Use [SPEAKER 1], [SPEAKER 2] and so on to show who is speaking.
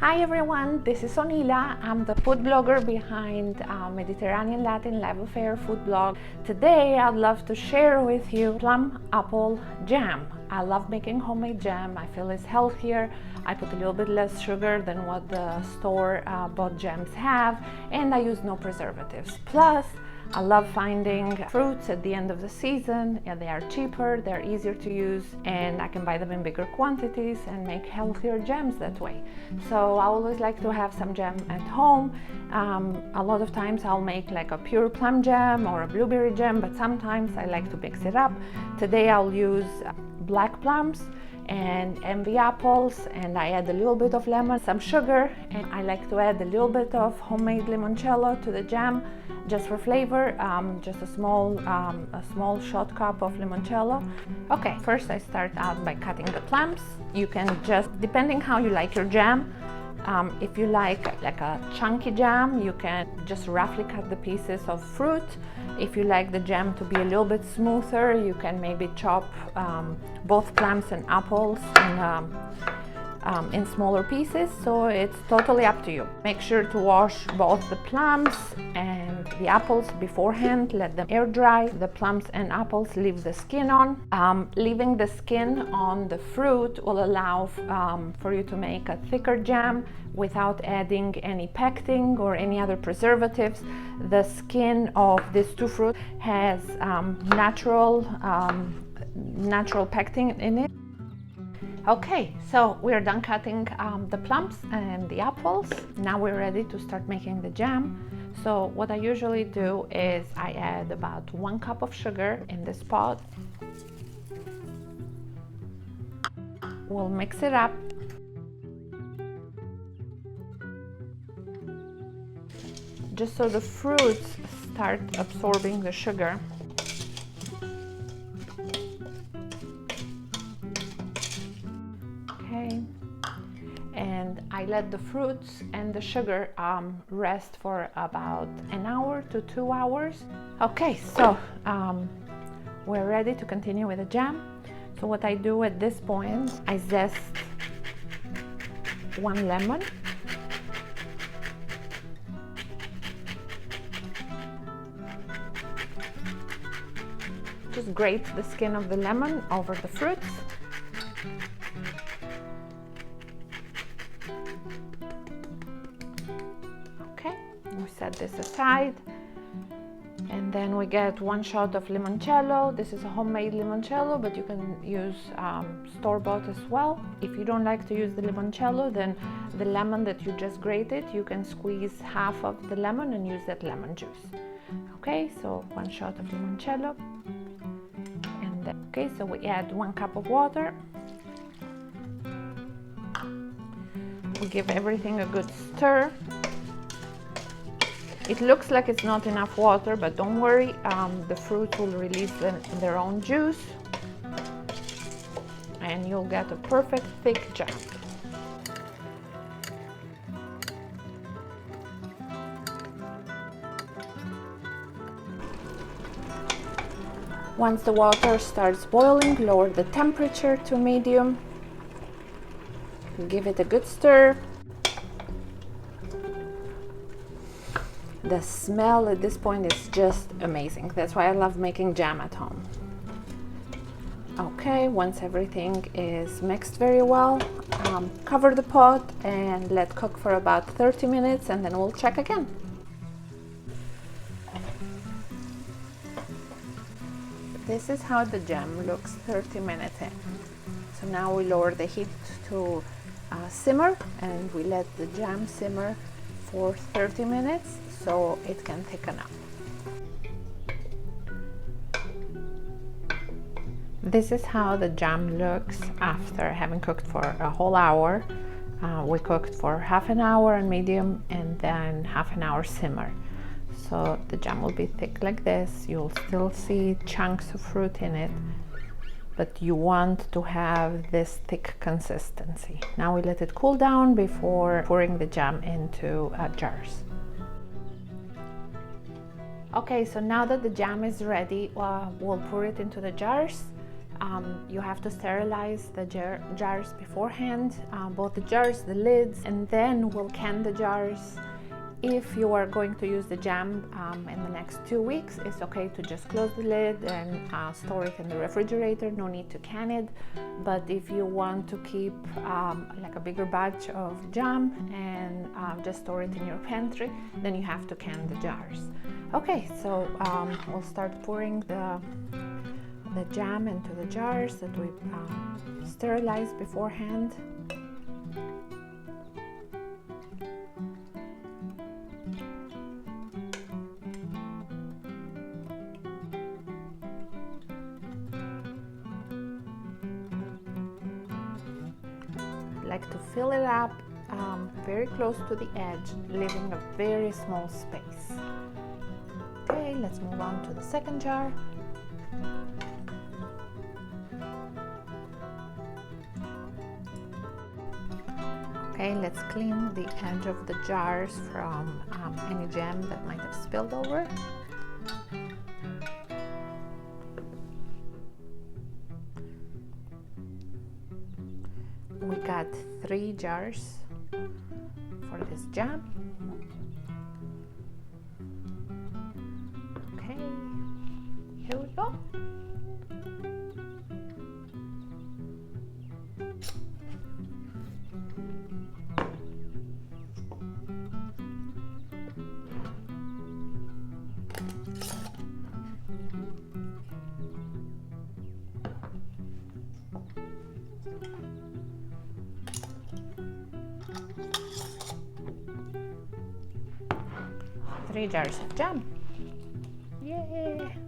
[SPEAKER 1] Hi everyone, this is Sonila. I'm the food blogger behind Mediterranean and Latin live affair food blog. Today I'd love to share with you plum apple jam. I love making homemade jam. I feel it's healthier. I put a little bit less sugar than what the store bought jams have, and I use no preservatives. Plus, I love finding fruits at the end of the season. Yeah, they are cheaper, they're easier to use, and I can buy them in bigger quantities and make healthier jams that way. So I always like to have some jam at home. A lot of times I'll make like a pure plum jam or a blueberry jam, but sometimes I like to mix it up. Today I'll use black plums and envy apples, and I add a little bit of lemon, some sugar, and I like to add a little bit of homemade limoncello to the jam just for flavor. Just a small shot cup of limoncello. Okay, first I start out by cutting the plums. You can just, depending how you like your jam, if you like a chunky jam, you can just roughly cut the pieces of fruit. If you like the jam to be a little bit smoother, you can maybe chop both plums and apples in smaller pieces, so it's totally up to you. Make sure to wash both the plums and the apples beforehand, let them air dry. The plums and apples, leave the skin on. Leaving the skin on the fruit will allow for you to make a thicker jam without adding any pectin or any other preservatives. The skin of these two fruits has natural pectin in it. Okay, so we're done cutting the plums and the apples. Now we're ready to start making the jam. So what I usually do is I add about 1 cup of sugar in this pot. We'll mix it up. Just so the fruits start absorbing the sugar. And I let the fruits and the sugar rest for about 1 hour to 2 hours. Okay, so we're ready to continue with the jam. So what I do at this point, I zest 1 lemon. Just grate the skin of the lemon over the fruits. We set this aside, and then we get 1 shot of limoncello. This is a homemade limoncello, but you can use store-bought as well. If you don't like to use the limoncello, then the lemon that you just grated, you can squeeze half of the lemon and use that lemon juice. Okay, so 1 shot of limoncello, and then, okay, so we add 1 cup of water. We give everything a good stir. It looks like it's not enough water, but don't worry, the fruit will release their own juice and you'll get a perfect thick jam. Once the water starts boiling, lower the temperature to medium. Give it a good stir. The smell at this point is just amazing. That's why I love making jam at home. Okay, once everything is mixed very well, cover the pot and let cook for about 30 minutes, and then we'll check again. This is how the jam looks 30 minutes in. So now we lower the heat to simmer, and we let the jam simmer for 30 minutes so it can thicken up. This is how the jam looks after having cooked for a whole hour. We cooked for half an hour on medium and then half an hour simmer. So the jam will be thick like this. You'll still see chunks of fruit in it, but you want to have this thick consistency. Now we let it cool down before pouring the jam into jars. Okay, so now that the jam is ready, we'll pour it into the jars. You have to sterilize the jars beforehand, both the jars, the lids, and then we'll can the jars. If you are going to use the jam in the next 2 weeks, it's okay to just close the lid and store it in the refrigerator. No need to can it. But if you want to keep like a bigger batch of jam and just store it in your pantry, then you have to can the jars. Okay, so we'll start pouring the jam into the jars that we sterilized beforehand. Like to fill it up very close to the edge, leaving a very small space. Okay, let's move on to the second jar. Okay, let's clean the edge of the jars from any jam that might have spilled over. We got 3 jars for this jam. Okay, here we go. Three jars of jam. Yay!